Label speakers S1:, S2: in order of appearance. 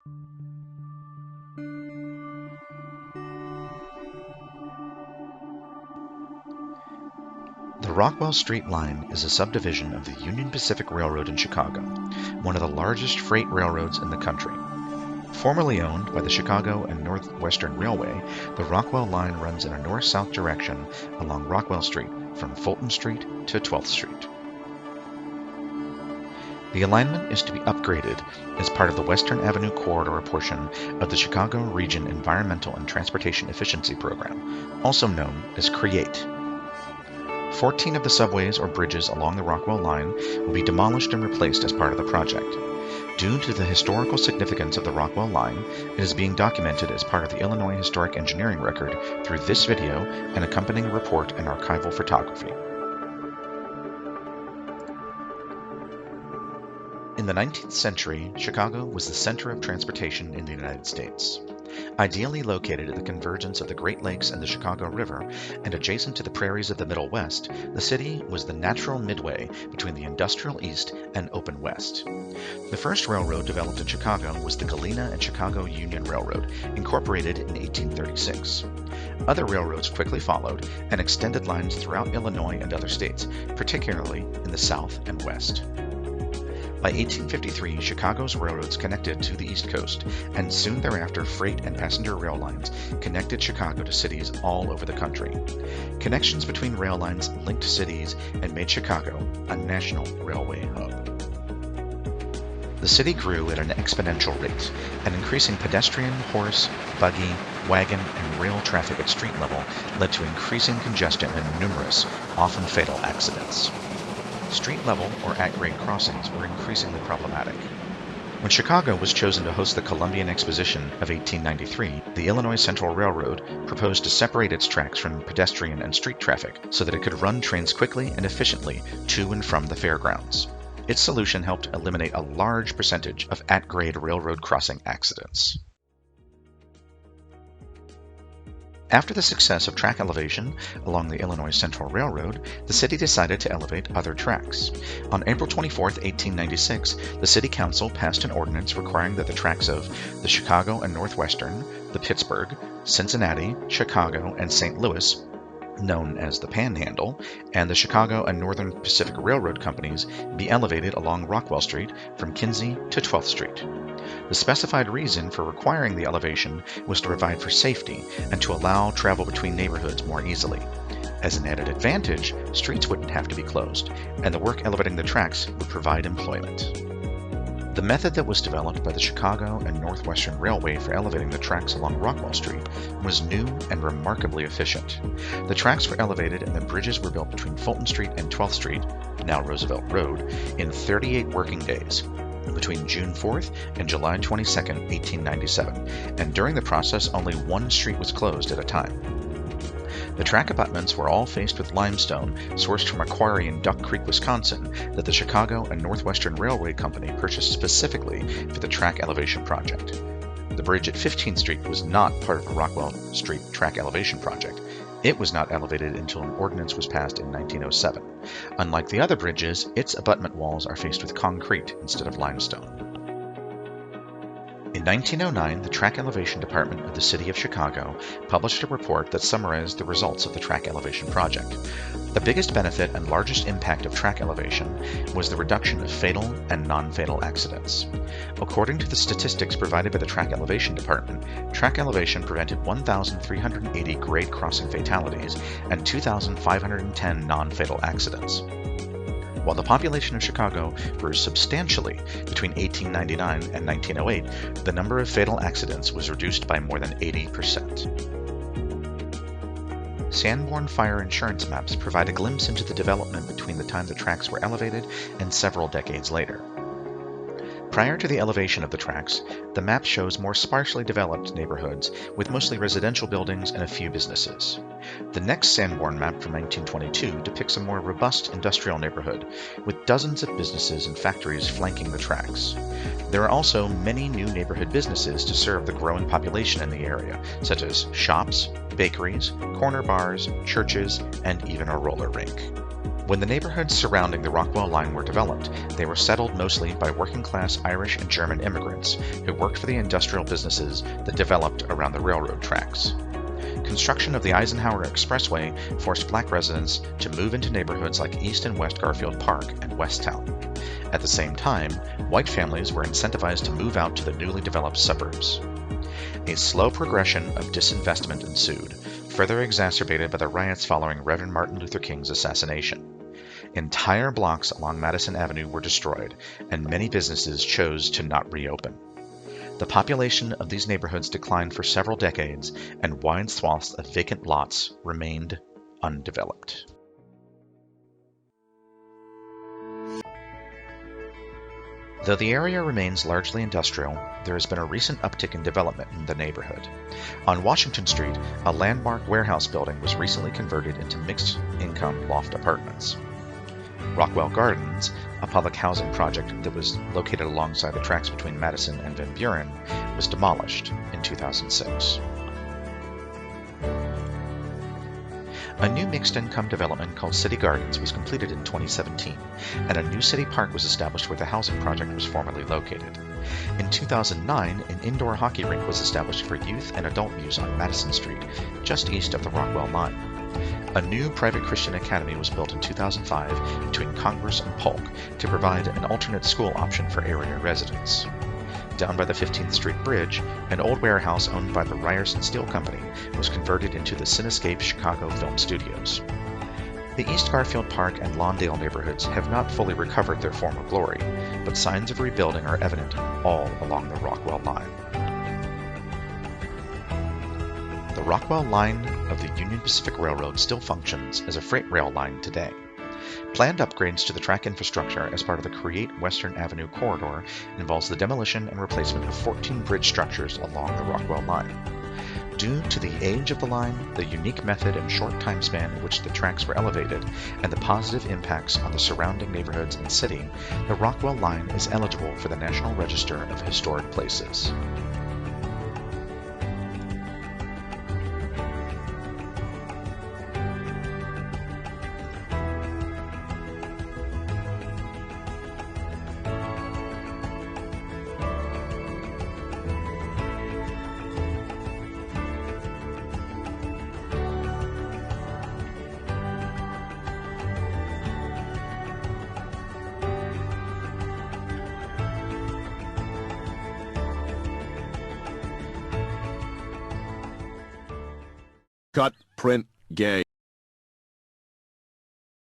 S1: The Rockwell Street Line is a subdivision of the Union Pacific Railroad in Chicago, one of the largest freight railroads in the country. Formerly owned by the Chicago and Northwestern Railway, the Rockwell Line runs in a north-south direction along Rockwell Street from Fulton Street to 12th Street. The alignment is to be upgraded as part of the Western Avenue Corridor portion of the Chicago Region Environmental and Transportation Efficiency Program, also known as CREATE. 14 of the subways or bridges along the Rockwell Line will be demolished and replaced as part of the project. Due to the historical significance of the Rockwell Line, it is being documented as part of the Illinois Historic Engineering Record through this video and accompanying report and archival photography. In the 19th century, Chicago was the center of transportation in the United States. Ideally located at the convergence of the Great Lakes and the Chicago River, and adjacent to the prairies of the Middle West, the city was the natural midway between the industrial East and open West. The first railroad developed in Chicago was the Galena and Chicago Union Railroad, incorporated in 1836. Other railroads quickly followed and extended lines throughout Illinois and other states, particularly in the South and West. By 1853, Chicago's railroads connected to the East Coast, and soon thereafter freight and passenger rail lines connected Chicago to cities all over the country. Connections between rail lines linked cities and made Chicago a national railway hub. The city grew at an exponential rate, and increasing pedestrian, horse, buggy, wagon, and rail traffic at street level led to increasing congestion and numerous, often fatal accidents. Street-level or at-grade crossings were increasingly problematic. When Chicago was chosen to host the Columbian Exposition of 1893, the Illinois Central Railroad proposed to separate its tracks from pedestrian and street traffic so that it could run trains quickly and efficiently to and from the fairgrounds. Its solution helped eliminate a large percentage of at-grade railroad crossing accidents. After the success of track elevation along the Illinois Central Railroad, the city decided to elevate other tracks. On April 24, 1896, the City Council passed an ordinance requiring that the tracks of the Chicago and Northwestern, the Pittsburgh, Cincinnati, Chicago, and St. Louis, known as the Panhandle, and the Chicago and Northern Pacific Railroad companies be elevated along Rockwell Street from Kinzie to 12th Street. The specified reason for requiring the elevation was to provide for safety and to allow travel between neighborhoods more easily. As an added advantage, streets wouldn't have to be closed, and the work elevating the tracks would provide employment. The method that was developed by the Chicago and Northwestern Railway for elevating the tracks along Rockwell Street was new and remarkably efficient. The tracks were elevated and the bridges were built between Fulton Street and 12th Street, now Roosevelt Road, in 38 working days, between June 4th and July 22nd, 1897, and during the process only one street was closed at a time. The track abutments were all faced with limestone sourced from a quarry in Duck Creek, Wisconsin, that the Chicago and Northwestern Railway Company purchased specifically for the track elevation project. The bridge at 15th Street was not part of the Rockwell Street track elevation project. It was not elevated until an ordinance was passed in 1907. Unlike the other bridges, its abutment walls are faced with concrete instead of limestone. In 1909, the Track Elevation Department of the City of Chicago published a report that summarized the results of the track elevation project. The biggest benefit and largest impact of track elevation was the reduction of fatal and non-fatal accidents. According to the statistics provided by the Track Elevation Department, track elevation prevented 1,380 grade crossing fatalities and 2,510 non-fatal accidents. While the population of Chicago grew substantially between 1899 and 1908, the number of fatal accidents was reduced by more than 80%. Sanborn fire insurance maps provide a glimpse into the development between the time the tracks were elevated and several decades later. Prior to the elevation of the tracks, the map shows more sparsely developed neighborhoods with mostly residential buildings and a few businesses. The next Sanborn map from 1922 depicts a more robust industrial neighborhood with dozens of businesses and factories flanking the tracks. There are also many new neighborhood businesses to serve the growing population in the area, such as shops, bakeries, corner bars, churches, and even a roller rink. When the neighborhoods surrounding the Rockwell Line were developed, they were settled mostly by working-class Irish and German immigrants who worked for the industrial businesses that developed around the railroad tracks. Construction of the Eisenhower Expressway forced black residents to move into neighborhoods like East and West Garfield Park and Westtown. At the same time, white families were incentivized to move out to the newly developed suburbs. A slow progression of disinvestment ensued, further exacerbated by the riots following Reverend Martin Luther King's assassination. Entire blocks along Madison Avenue were destroyed, and many businesses chose to not reopen. The population of these neighborhoods declined for several decades, and wide swaths of vacant lots remained undeveloped. Though the area remains largely industrial, there has been a recent uptick in development in the neighborhood. On Washington Street, a landmark warehouse building was recently converted into mixed-income loft apartments. Rockwell Gardens, a public housing project that was located alongside the tracks between Madison and Van Buren, was demolished in 2006. A new mixed-income development called City Gardens was completed in 2017, and a new city park was established where the housing project was formerly located. In 2009, an indoor hockey rink was established for youth and adult use on Madison Street, just east of the Rockwell Line. A new private Christian academy was built in 2005 between Congress and Polk to provide an alternate school option for area residents. Down by the 15th Street Bridge, an old warehouse owned by the Ryerson Steel Company was converted into the Cinescape Chicago Film Studios. The East Garfield Park and Lawndale neighborhoods have not fully recovered their former glory, but signs of rebuilding are evident all along the Rockwell Line. The Rockwell Line of the Union Pacific Railroad still functions as a freight rail line today. Planned upgrades to the track infrastructure as part of the Create Western Avenue corridor involves the demolition and replacement of 14 bridge structures along the Rockwell Line. Due to the age of the line, the unique method and short time span in which the tracks were elevated, and the positive impacts on the surrounding neighborhoods and city, the Rockwell Line is eligible for the National Register of Historic Places.
S2: Cut, print, gay.